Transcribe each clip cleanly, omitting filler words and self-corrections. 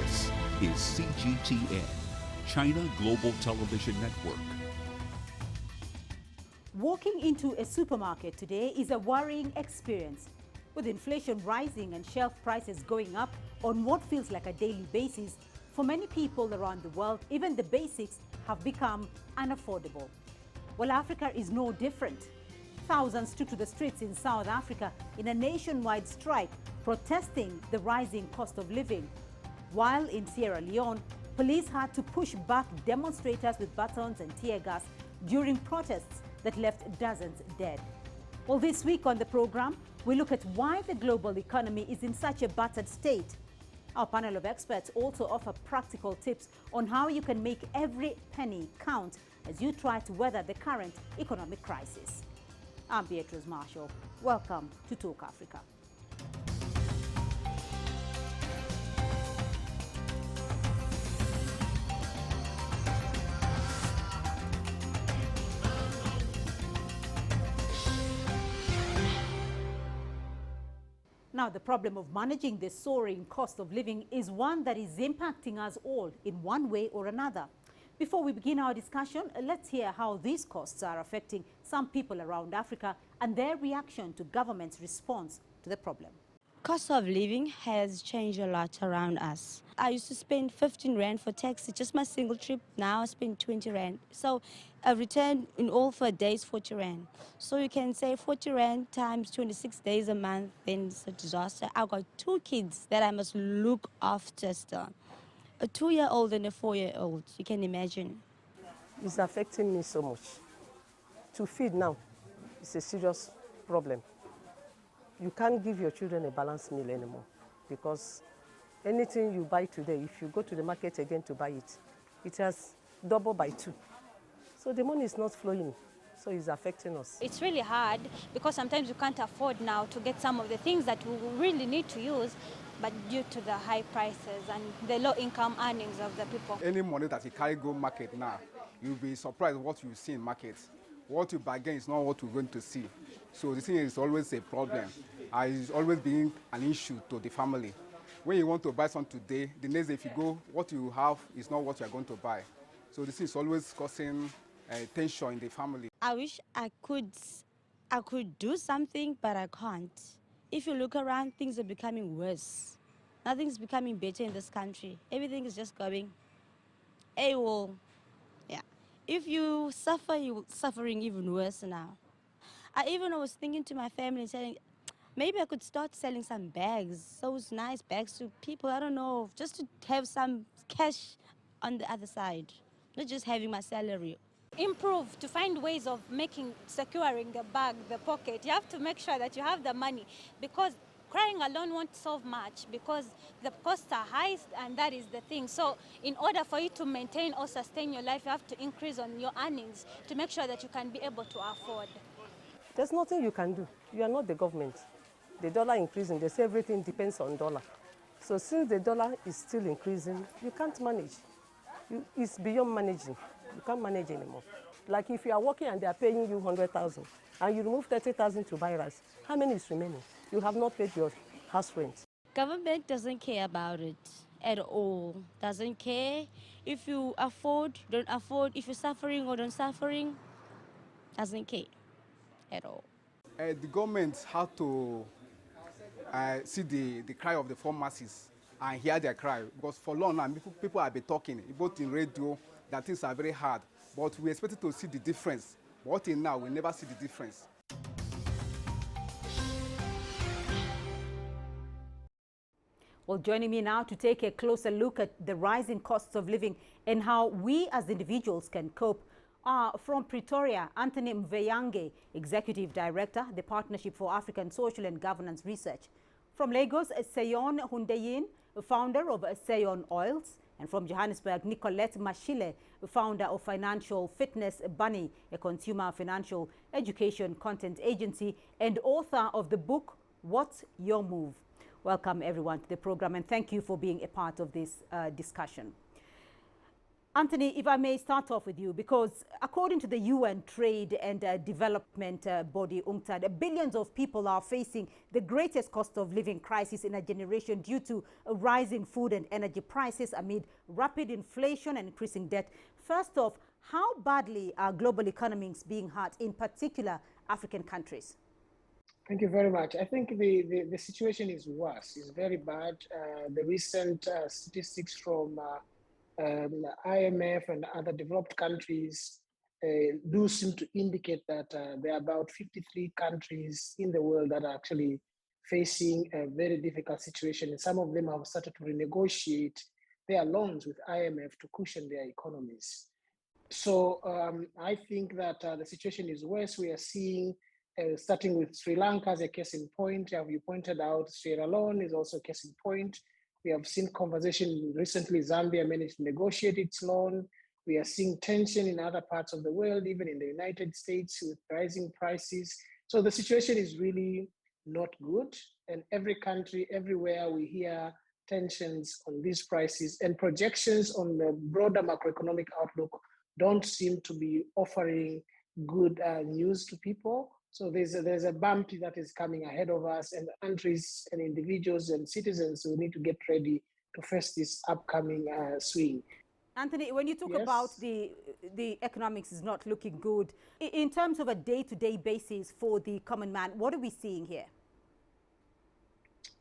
This is CGTN, China Global Television Network. Walking into a supermarket today is a worrying experience. With inflation rising and shelf prices going up on what feels like a daily basis, for many people around the world, even the basics have become unaffordable. Well, Africa is no different. Thousands took to the streets in South Africa in a nationwide strike protesting the rising cost of living. While in Sierra Leone, police had to push back demonstrators with batons and tear gas during protests that left dozens dead. Well, this week on the program, we look at why the global economy is in such a battered state. Our panel of experts also offer practical tips on how you can make every penny count as you try to weather the current economic crisis. I'm Beatrice Marshall. Welcome to Talk Africa. Now, the problem of managing the soaring cost of living is one that is impacting us all in one way or another. Before we begin our discussion, let's hear how these costs are affecting some people around Africa and their reaction to government's response to the problem. Cost of living has changed a lot around us. I used to spend 15 Rand for taxi, just my single trip. Now I spend 20 Rand. So a return in all for a day is 40 Rand. So you can say 40 Rand times 26 days a month, then it's a disaster. I've got 2 kids that I must look after still. A 2-year-old and a 4-year-old, you can imagine. It's affecting me so much. To feed now is a serious problem. You can't give your children a balanced meal anymore because anything you buy today, if you go to the market again to buy it, it has doubled by 2. So the money is not flowing, so it's affecting us. It's really hard because sometimes you can't afford now to get some of the things that we really need to use, but due to the high prices and the low income earnings of the people. Any money that you carry go market now, you'll be surprised what you see in markets. What you bargain is not what you're going to see. So the thing is always a problem. It's always being an issue to the family. When you want to buy something today, the next day if you go, what you have is not what you're going to buy. So this is always causing tension in the family. I wish I could do something, but I can't. If you look around, things are becoming worse. Nothing's becoming better in this country. Everything is just going AWOL. Yeah. If you suffer, you're suffering even worse now. I was thinking to my family, saying, maybe I could start selling some bags, those nice bags to people, I don't know, just to have some cash on the other side, not just having my salary. Improve to find ways of securing the bag, the pocket. You have to make sure that you have the money because crying alone won't solve much because the costs are high and that is the thing. So in order for you to maintain or sustain your life, you have to increase on your earnings to make sure that you can be able to afford. There's nothing you can do. You are not the government. The dollar increasing, they say everything depends on dollar. So since the dollar is still increasing, you can't manage. It's beyond managing. You can't manage anymore. Like if you are working and they are paying you 100,000 and you remove 30,000 to buy rice, how many is remaining? You have not paid your house rent. Government doesn't care about it at all. Doesn't care if you afford, don't afford, if you're suffering or don't suffering. Doesn't care at all. The government had to see the cry of the poor masses and hear their cry because for long now people have been talking both in radio that things are very hard, but we expected to see the difference. But till now we never see the difference. Well, joining me now to take a closer look at the rising costs of living and how we as individuals can cope are from Pretoria, Anthony Mveyange, Executive Director, the Partnership for African Social and Governance Research. From Lagos, Seyon Hundeyin, founder of Seyon Oils. And from Johannesburg, Nicolette Mashile, founder of Financial Fitness Bunny, a consumer financial education content agency and author of the book, What's Your Move? Welcome everyone to the program and thank you for being a part of this discussion. Anthony, if I may start off with you, because according to the UN Trade and Development body, UNCTAD, billions of people are facing the greatest cost of living crisis in a generation due to rising food and energy prices amid rapid inflation and increasing debt. First off, how badly are global economies being hurt, in particular African countries? Thank you very much. I think the situation is worse. It's very bad. The recent statistics from IMF and other developed countries do seem to indicate that there are about 53 countries in the world that are actually facing a very difficult situation. And some of them have started to renegotiate their loans with IMF to cushion their economies. So I think that the situation is worse. We are seeing, starting with Sri Lanka as a case in point, as you pointed out, Sierra Leone is also a case in point. We have seen conversation recently, Zambia managed to negotiate its loan. We are seeing tension in other parts of the world, even in the United States with rising prices. So the situation is really not good. And every country, everywhere we hear tensions on these prices and projections on the broader macroeconomic outlook don't seem to be offering good news to people. So there's a bumpy that is coming ahead of us, and countries and individuals and citizens will need to get ready to face this upcoming swing. Anthony, when you talk about the economics is not looking good, in terms of a day-to-day basis for the common man, what are we seeing here?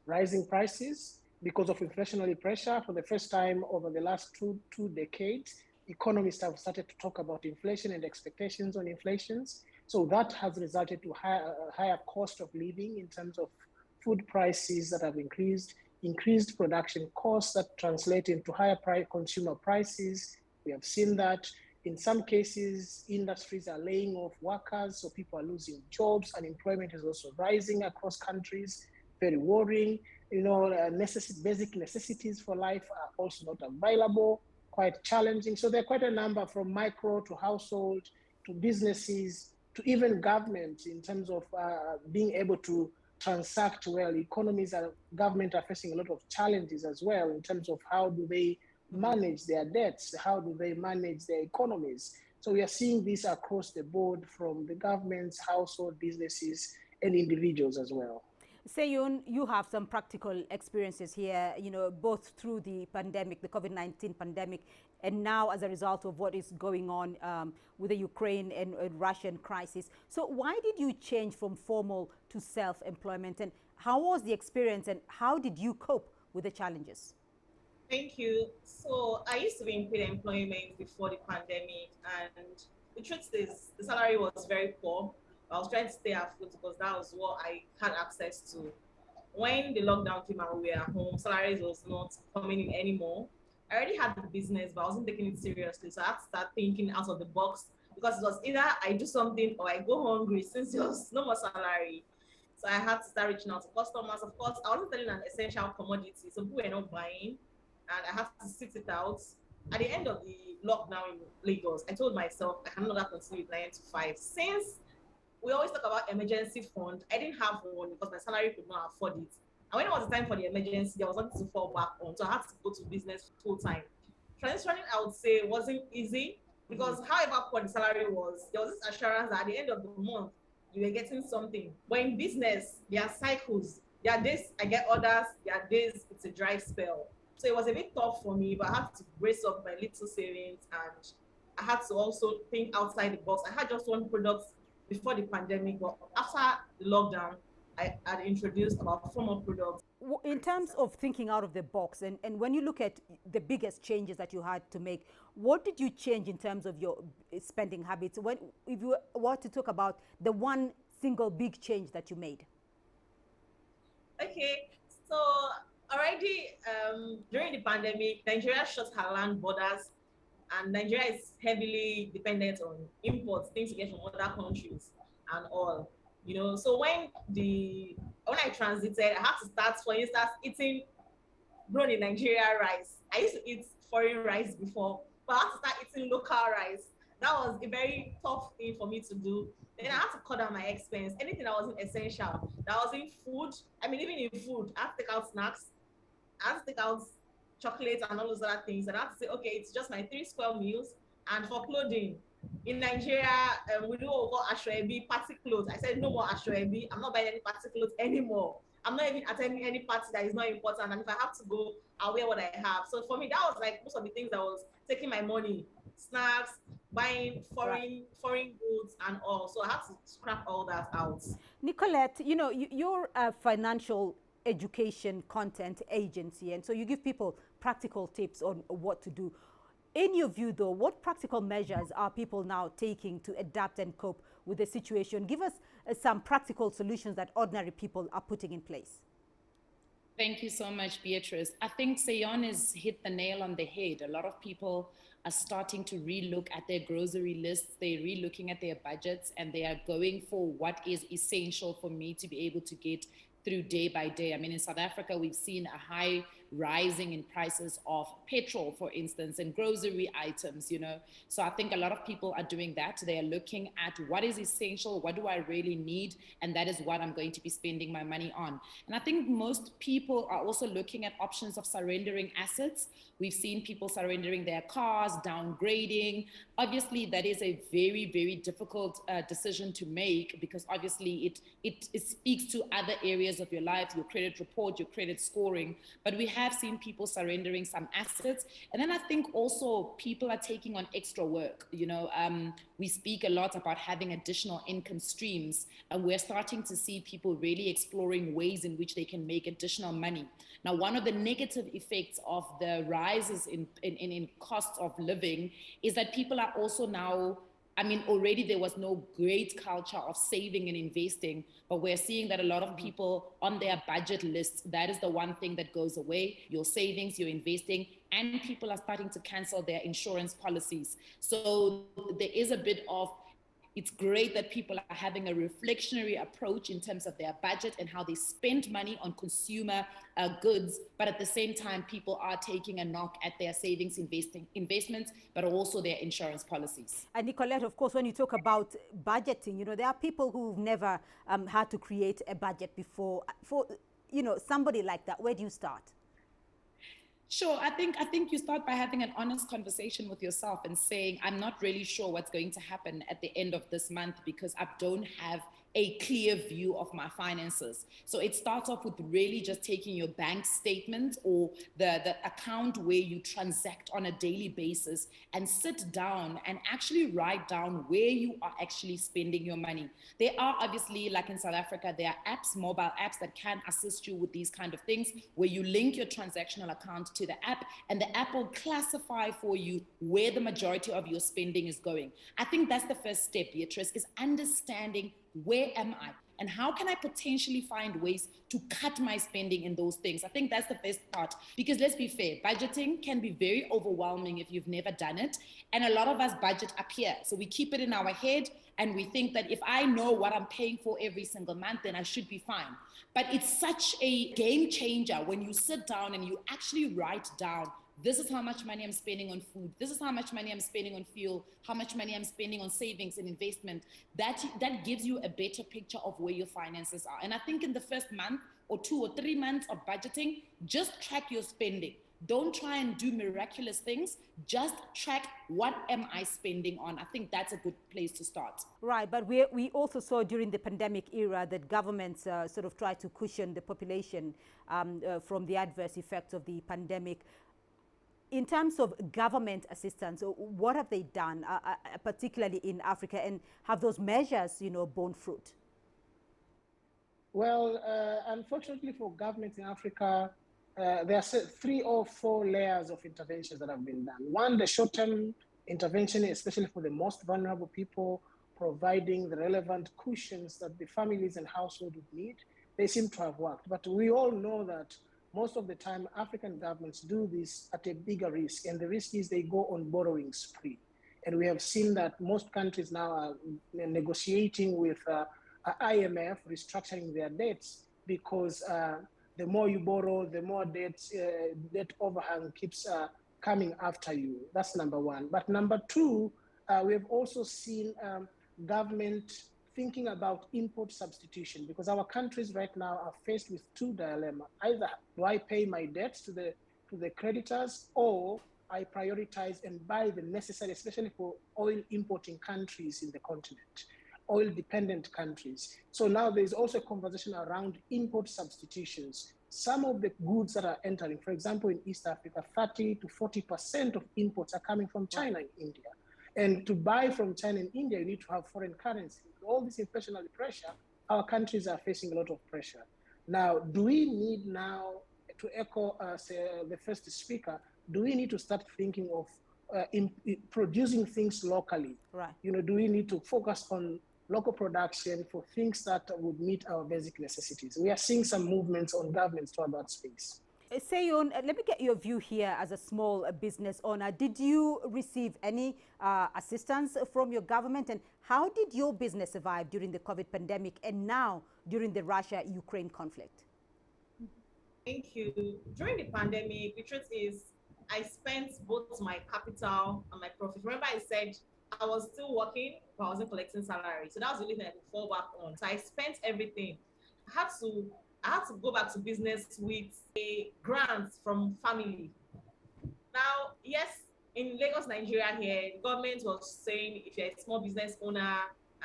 Rising prices because of inflationary pressure. For the first time over the last two decades, economists have started to talk about inflation and expectations on inflations. So that has resulted to higher cost of living in terms of food prices that have increased production costs that translate into higher consumer prices. We have seen that in some cases, industries are laying off workers, so people are losing jobs. Unemployment is also rising across countries. Very worrying. Basic necessities for life are also not available, quite challenging. So there are quite a number, from micro to household to businesses to even government, in terms of being able to transact well. Government are facing a lot of challenges as well in terms of how do they manage their debts, how do they manage their economies. So we are seeing this across the board from the governments, household, businesses, and individuals as well. Seyun, you have some practical experiences here, both through the pandemic, the COVID-19 pandemic, and now as a result of what is going on with the Ukraine and Russian crisis. So why did you change from formal to self-employment, and how was the experience, and how did you cope with the challenges? Thank you. So I used to be in paid employment before the pandemic, and the truth is the salary was very poor. I was trying to stay afloat because that was what I had access to. When the lockdown came and we were at home, salaries was not coming in anymore. I already had the business, but I wasn't taking it seriously. So I had to start thinking out of the box, because it was either I do something or I go hungry, since there was no more salary. So I had to start reaching out to customers. Of course, I wasn't selling an essential commodity, so people were not buying, and I had to sit it out. At the end of the lockdown in Lagos, I told myself I cannot continue with 9 to 5. Since we always talk about emergency fund, I didn't have one because my salary could not afford it. And when it was the time for the emergency, there was nothing to fall back on. So I had to go to business full time. Transitioning, I would say, wasn't easy, because however poor the salary was, there was this assurance that at the end of the month, you were getting something. But in business, there are cycles. There are days I get orders, there are days it's a dry spell. So it was a bit tough for me, but I had to brace up my little savings, and I had to also think outside the box. I had just one product before the pandemic, but after the lockdown, I had introduced about 4 more products. In terms of thinking out of the box, and when you look at the biggest changes that you had to make, what did you change in terms of your spending habits? If you were to talk about the one single big change that you made? Okay, so already during the pandemic, Nigeria shut her land borders, and Nigeria is heavily dependent on imports, things you get from other countries and all. So when I transited, I had to start, for instance, eating grown in Nigeria rice. I used to eat foreign rice before, but I had to start eating local rice. That was a very tough thing for me to do. Then I had to cut down my expense. Anything that wasn't essential, that was in food. I mean, even in food, I had to take out snacks. I had to take out chocolates and all those other things. And I have to say, okay, it's just my 3 square meals. And for clothing, in Nigeria, we do what ashwebi, party clothes. I said no more ashwebi. I'm not buying any party clothes anymore. I'm not even attending any party that is not important. And if I have to go, I'll wear what I have. So for me, that was like most of the things that was taking my money, snacks, buying foreign goods and all. So I had to scrap all that out. Nicolette, you know, you're a financial education content agency, and so you give people practical tips on what to do. In your view, though, what practical measures are people now taking to adapt and cope with the situation? Give us some practical solutions that ordinary people are putting in place. Thank you so much, Beatrice. I think Sayon has hit the nail on the head. A lot of people are starting to relook at their grocery lists. They're relooking at their budgets, and they are going for what is essential for me to be able to get through day by day. I mean, in South Africa, we've seen a high rising in prices of petrol, for instance, and grocery items, you know. So I think a lot of people are doing that. They are looking at what is essential, what do I really need, and that is what I'm going to be spending my money on. And I think most people are also looking at options of surrendering assets. We've seen people surrendering their cars, downgrading. Obviously, that is a very, very difficult decision to make, because obviously it speaks to other areas of your life, your credit report, your credit scoring. But we have seen people surrendering some assets. And then I think also people are taking on extra work. You know, we speak a lot about having additional income streams, and we're starting to see people really exploring ways in which they can make additional money. Now, one of the negative effects of the rises in costs of living is that people are also now, I mean, already there was no great culture of saving and investing, but we're seeing that a lot of people on their budget lists, that is the one thing that goes away, your savings, your investing, and people are starting to cancel their insurance policies. So there is a bit of, it's great that people are having a reflectionary approach in terms of their budget and how they spend money on consumer goods. But at the same time, people are taking a knock at their savings investments, but also their insurance policies. And Nicolette, of course, when you talk about budgeting, you know, there are people who've never had to create a budget before. For, you know, somebody like that, where do you start? Sure, I think you start by having an honest conversation with yourself and saying, I'm not really sure what's going to happen at the end of this month because I don't have a clear view of my finances. So it starts off with really just taking your bank statement or the account where you transact on a daily basis and sit down and actually write down where you are actually spending your money. There are obviously, like in South Africa, there are apps, mobile apps that can assist you with these kind of things where you link your transactional account to the app and the app will classify for you where the majority of your spending is going. I think that's the first step, Beatrice, is understanding where am I? And how can I potentially find ways to cut my spending in those things? I think that's the first part. Because let's be fair, budgeting can be very overwhelming if you've never done it. And a lot of us budget up here. So we keep it in our head and we think that if I know what I'm paying for every single month, then I should be fine. But it's such a game changer when you sit down and you actually write down, this is how much money I'm spending on food. This is how much money I'm spending on fuel, how much money I'm spending on savings and investment. That gives you a better picture of where your finances are. And I think in the first month or 2 or 3 months of budgeting, just track your spending. Don't try and do miraculous things. Just track what am I spending on. I think that's a good place to start. Right, but we also saw during the pandemic era that governments sort of tried to cushion the population from the adverse effects of the pandemic. In terms of government assistance, what have they done, particularly in Africa, and have those measures, you know, borne fruit? Well, unfortunately for governments in Africa, there are 3 or 4 layers of interventions that have been done. One, the short-term intervention, especially for the most vulnerable people, providing the relevant cushions that the families and households would need. They seem to have worked, but we all know that most of the time, African governments do this at a bigger risk, and the risk is they go on borrowing spree. And we have seen that most countries now are negotiating with IMF, restructuring their debts, because the more you borrow, the more debt overhang keeps coming after you. That's number one. But number two, we have also seen government thinking about import substitution, because our countries right now are faced with 2 dilemmas. Either do I pay my debts to to the creditors, or I prioritize and buy the necessary, especially for oil importing countries in the continent, oil dependent countries. So now there's also a conversation around import substitutions. Some of the goods that are entering, for example, in East Africa, 30 to 40% of imports are coming from China and India. And to buy from China and India, you need to have foreign currency. With all this inflationary pressure, our countries are facing a lot of pressure. Now, do we need now, to echo the first speaker, do we need to start thinking of producing things locally? Right. Do we need to focus on local production for things that would meet our basic necessities? We are seeing some movements on governments toward that space. Seyon, let me get your view here as a small business owner. Did you receive any assistance from your government, and how did your business survive during the COVID pandemic and now during the Russia-Ukraine conflict? Thank you. During the pandemic, the truth is I spent both my capital and my profit. Remember I said I was still working, but I wasn't collecting salary. So that was the only thing I could fall back on. So I spent everything. I had to go back to business with a grant from family. Now, yes, in Lagos, Nigeria here, the government was saying if you're a small business owner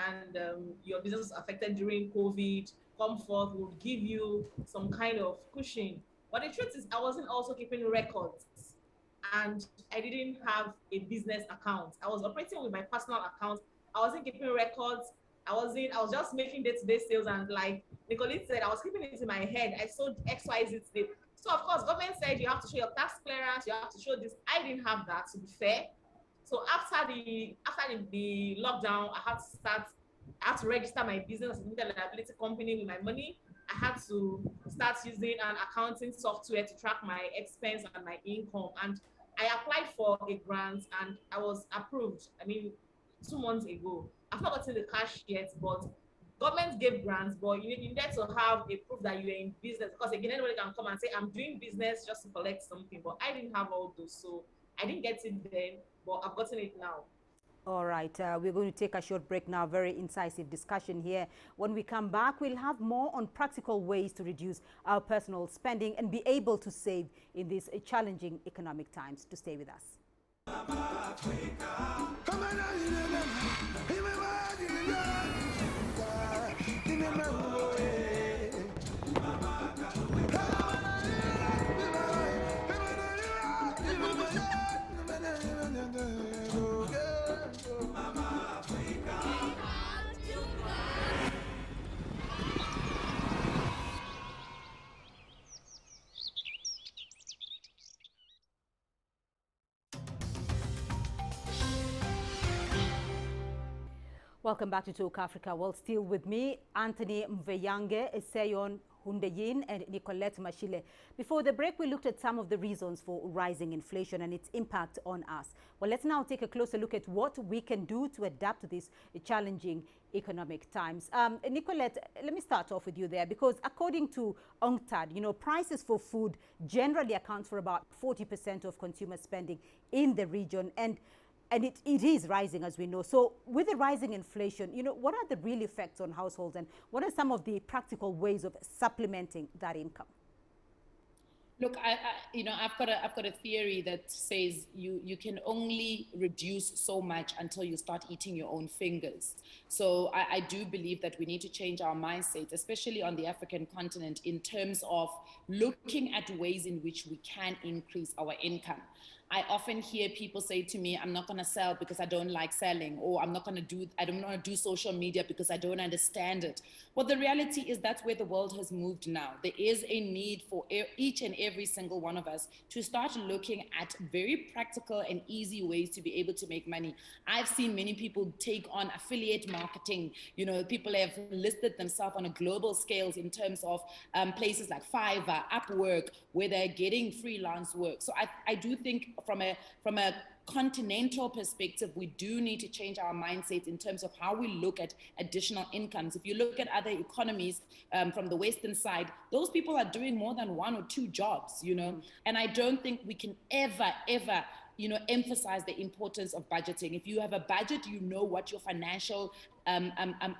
and your business was affected during COVID, come forth, will give you some kind of cushion. But the truth is I wasn't also keeping records, and I didn't have a business account. I was operating with my personal account. I wasn't keeping records. I was just making day-to-day sales, and like Nicolette said, I was keeping it in my head. I sold XYZ today. So of course, government said you have to show your tax clearance, you have to show this. I didn't have that, to be fair. So after the lockdown, I had to register my business as a limited liability company with my money. I had to start using an accounting software to track my expense and my income. And I applied for a grant and I was approved. 2 months ago. I've not gotten the cash yet, but government gave grants, but you need to have a proof that you're in business, because again, anybody can come and say, I'm doing business just to collect something, but I didn't have all those. So I didn't get it then, but I've gotten it now. All right, we're going to take a short break now. Very incisive discussion here. When we come back, we'll have more on practical ways to reduce our personal spending and be able to save in these challenging economic times. To stay with us. Welcome back to Talk Africa. Well, still with me, Anthony Mveyange, Seyon Hundeyin, and Nicolette Mashile. Before the break, we looked at some of the reasons for rising inflation and its impact on us. Well, let's now take a closer look at what we can do to adapt to these challenging economic times. Nicolette, let me start off with you there, because according to UNCTAD, prices for food generally accounts for about 40% of consumer spending in the region, and it is rising, as we know. So with the rising inflation, what are the real effects on households, and what are some of the practical ways of supplementing that income? Look, I've got a theory that says you can only reduce so much until you start eating your own fingers. So I do believe that we need to change our mindset, especially on the African continent, in terms of looking at ways in which we can increase our income. I often hear people say to me, I'm not going to sell because I don't like selling, or I don't want to do social media because I don't understand it. Well, the reality is that's where the world has moved now. There is a need for each and every single one of us to start looking at very practical and easy ways to be able to make money. I've seen many people take on affiliate marketing. People have listed themselves on a global scale in terms of places like Fiverr, Upwork, where they're getting freelance work. So I do think from a continental perspective, we do need to change our mindset in terms of how we look at additional incomes. If you look at other economies from the Western side, those people are doing more than 1 or 2 jobs, and I don't think we can ever emphasize the importance of budgeting. If you have a budget, you know what your financial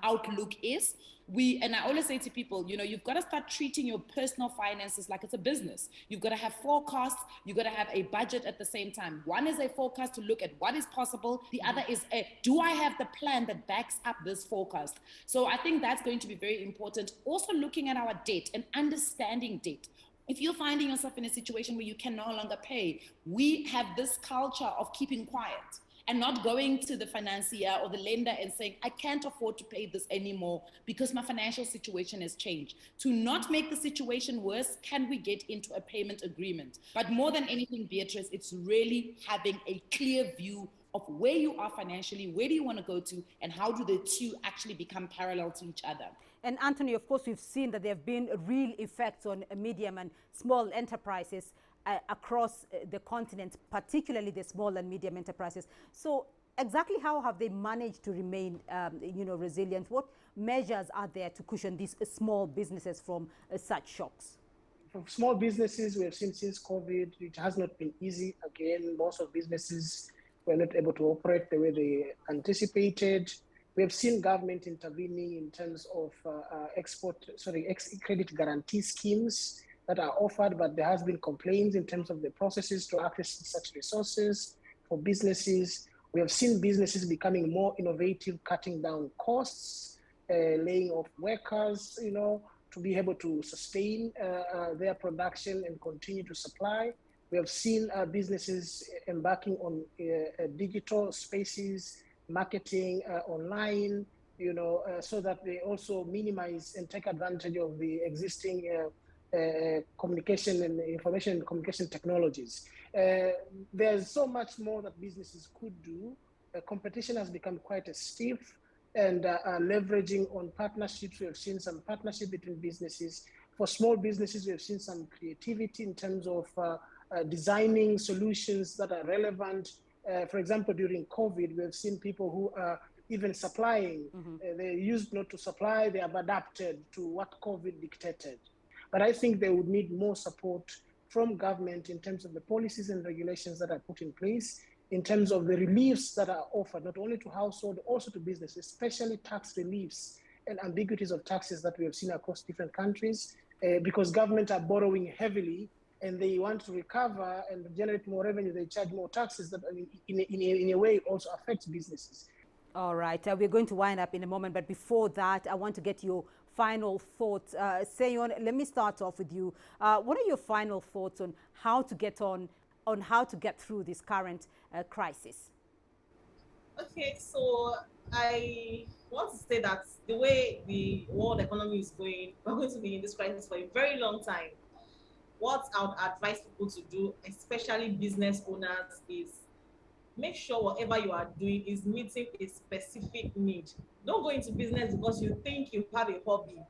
outlook is. And I always say to people, you've got to start treating your personal finances like it's a business. You've got to have forecasts. You've got to have a budget at the same time. One is a forecast to look at what is possible. The other is do I have the plan that backs up this forecast? So I think that's going to be very important. Also looking at our debt and understanding debt. If you're finding yourself in a situation where you can no longer pay, we have this culture of keeping quiet and not going to the financier or the lender and saying, I can't afford to pay this anymore because my financial situation has changed. To not make the situation worse, can we get into a payment agreement? But more than anything, Beatrice, it's really having a clear view of where you are financially, where do you want to go to, and how do the two actually become parallel to each other? And Anthony, of course, we've seen that there have been real effects on medium and small enterprises across the continent, particularly the small and medium enterprises. So exactly how have they managed to remain resilient? What measures are there to cushion these small businesses from such shocks? For small businesses, we have seen since COVID, it has not been easy. Again, most of businesses were not able to operate the way they anticipated. We have seen government intervening in terms of credit guarantee schemes that are offered, but there has been complaints in terms of the processes to access such resources for businesses. We have seen businesses becoming more innovative, cutting down costs, laying off workers, to be able to sustain their production and continue to supply. We have seen businesses embarking on digital spaces, marketing online, so that they also minimize and take advantage of the existing communication and information and communication technologies. There's so much more that businesses could do. Competition has become quite stiff, and leveraging on partnerships. We have seen some partnership between businesses. For small businesses, we have seen some creativity in terms of designing solutions that are relevant. For example, during COVID, we have seen people who are even supplying. They used not to supply, they have adapted to what COVID dictated. But I think they would need more support from government in terms of the policies and regulations that are put in place, in terms of the reliefs that are offered, not only to household, also to businesses, especially tax reliefs and ambiguities of taxes that we have seen across different countries, because government are borrowing heavily and they want to recover and generate more revenue. They charge more taxes that in a way also affects businesses. All right, we're going to wind up in a moment, but before that, I want to get your final thoughts. Seyon, let me start off with you. What are your final thoughts on how to get how to get through this current crisis? Okay, so I want to say that the way the world economy is going, we're going to be in this crisis for a very long time. What I would advise people to do, especially business owners, is make sure whatever you are doing is meeting a specific need. Don't go into business because you think you have a hobby.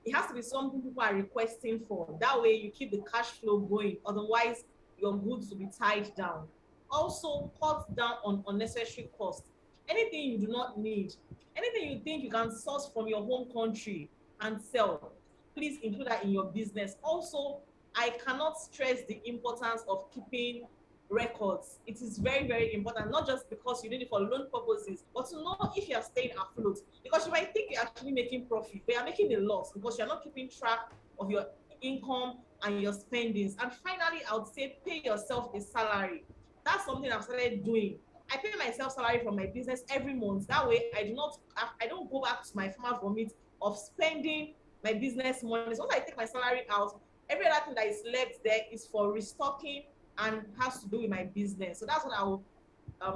It has to be something people are requesting for. That way you keep the cash flow going. Otherwise, your goods will be tied down. Also, cut down on unnecessary costs. Anything you do not need, anything you think you can source from your home country and sell, please include that in your business. Also, I cannot stress the importance of keeping records. It is very, very important, not just because you need it for loan purposes, but to know if you are staying afloat. Because you might think you're actually making profit, but you're making a loss because you're not keeping track of your income and your spendings. And finally, I would say pay yourself a salary. That's something I've started doing. I pay myself salary from my business every month. That way, I don't go back to my farmer vomit of spending my business money. So once I take my salary out, every other thing that is left there is for restocking and has to do with my business. So that's what I will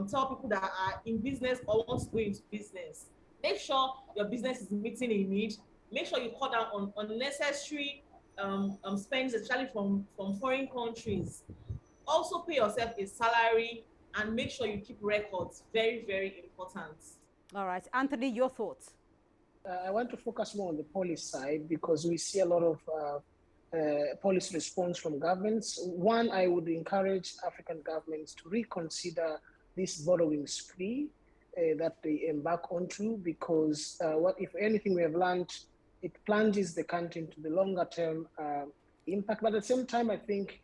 tell people that are in business or want to go into business. Make sure your business is meeting a need. Make sure you cut down on unnecessary spends, especially from foreign countries. Also pay yourself a salary and make sure you keep records. Very, very important. All right, Anthony, your thoughts? I want to focus more on the policy side because we see a lot of policy response from governments. One, I would encourage African governments to reconsider this borrowing spree that they embark onto, because what, if anything, we have learned, it plunges the country into the longer term impact. But at the same time, I think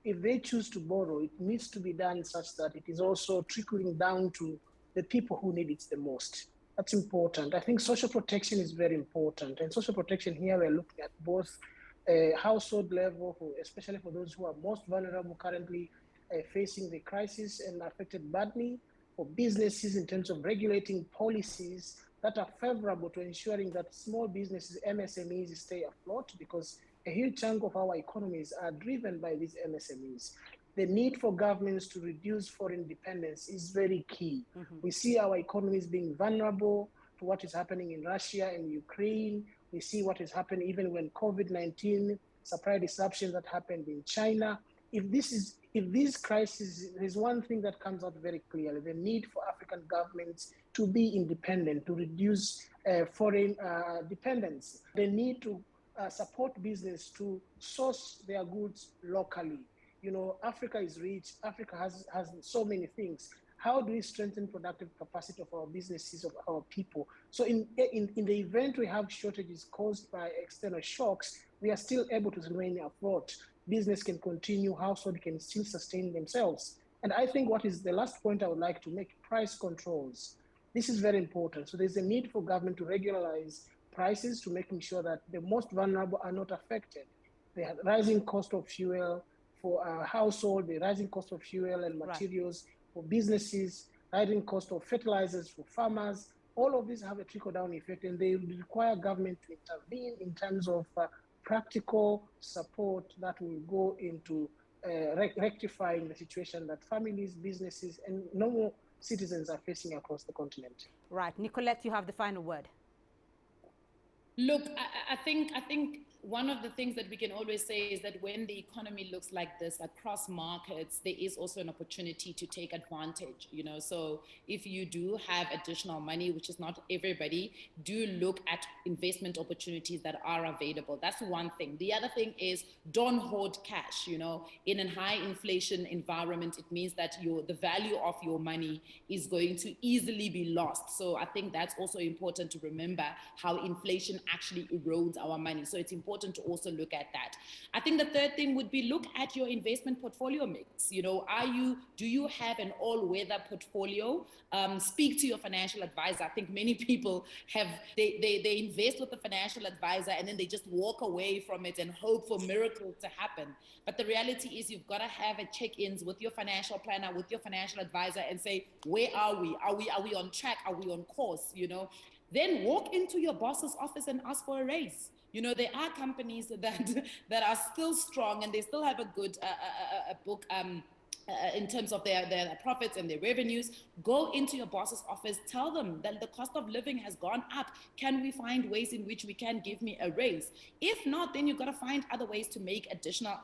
if they choose to borrow, it needs to be done such that it is also trickling down to the people who need it the most. That's important. I think social protection is very important. And social protection here, we're looking at both household level, especially for those who are most vulnerable currently facing the crisis and affected badly, for businesses in terms of regulating policies that are favorable to ensuring that small businesses, MSMEs, stay afloat, because a huge chunk of our economies are driven by these MSMEs. The need for governments to reduce foreign dependence is very key. We see our economies being vulnerable to what is happening in Russia and Ukraine. We see what is happening even when COVID-19, supply disruptions that happened in China. If these crises, there's one thing that comes out very clearly: the need for African governments to be independent, to reduce foreign dependence. The need to support business to source their goods locally. You know, Africa is rich. Africa has so many things. How do we strengthen productive capacity of our businesses, of our people? So in the event we have shortages caused by external shocks, we are still able to remain afloat. Business can continue, household can still sustain themselves. And I think what is the last point I would like to make: price controls. This is very important. So there's a need for government to regularize prices, to making sure that the most vulnerable are not affected. The rising cost of fuel for a household, the rising cost of fuel and materials for businesses, rising cost of fertilizers for farmers, all of these have a trickle-down effect, and they require government to intervene in terms of practical support that will go into rectifying the situation that families, businesses, and normal citizens are facing across the continent. Right. Nicolette, you have the final word. Look, I think one of the things that we can always say is that when the economy looks like this across markets, there is also an opportunity to take advantage, you know. So if you do have additional money, which is not everybody, do look at investment opportunities that are available. That's one thing. The other thing is, don't hoard cash, you know. In a high inflation environment, it means that the value of your money is going to easily be lost. So I think that's also important to remember, how inflation actually erodes our money. So it's important to also look at that. I think the third thing would be, look at your investment portfolio mix. You know, do you have an all-weather portfolio? Speak to your financial advisor. I think many people they invest with the financial advisor and then they just walk away from it and hope for miracles to happen. But the reality is, you've got to have a check-ins with your financial planner, with your financial advisor, and say, where are we? Are we on track? Are we on course? You know, then walk into your boss's office and ask for a raise. You know, there are companies that are still strong and they still have a good book in terms of their profits and their revenues. Go into your boss's office, tell them that the cost of living has gone up. Can we find ways in which we can give me a raise? If not, then you've got to find other ways to make additional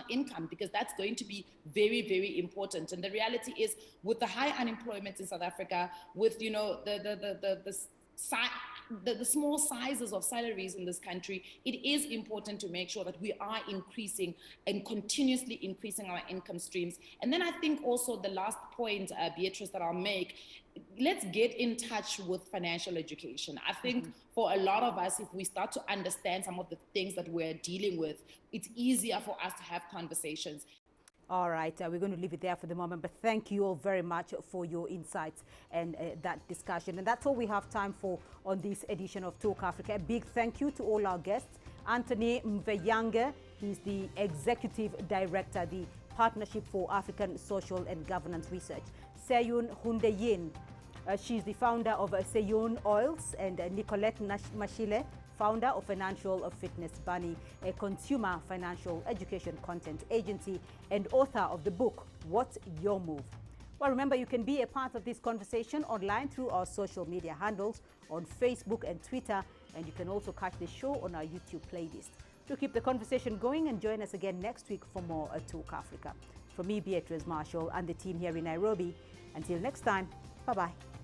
income, because that's going to be very, very important. And the reality is, with the high unemployment in South Africa, with, you know, the small sizes of salaries in this country, it is important to make sure that we are increasing and continuously increasing our income streams. And then I think also the last point, Beatrice, that I'll make, let's get in touch with financial education. I think for a lot of us, if we start to understand some of the things that we're dealing with, it's easier for us to have conversations. All right, we're going to leave it there for the moment, but thank you all very much for your insights and that discussion. And that's all we have time for on this edition of Talk Africa. A big thank you to all our guests. Anthony Mveyange, he's the Executive Director, the Partnership for African Social and Governance Research. Seyun Hundeyin, she's the founder of Seyun Oils, and Nicolette Mashile, founder of Financial Fitness Bunny, a consumer financial education content agency, and author of the book, What's Your Move? Well, remember, you can be a part of this conversation online through our social media handles on Facebook and Twitter, and you can also catch the show on our YouTube playlist. To keep the conversation going, and join us again next week for more Talk Africa. From me, Beatrice Marshall, and the team here in Nairobi. Until next time, bye-bye.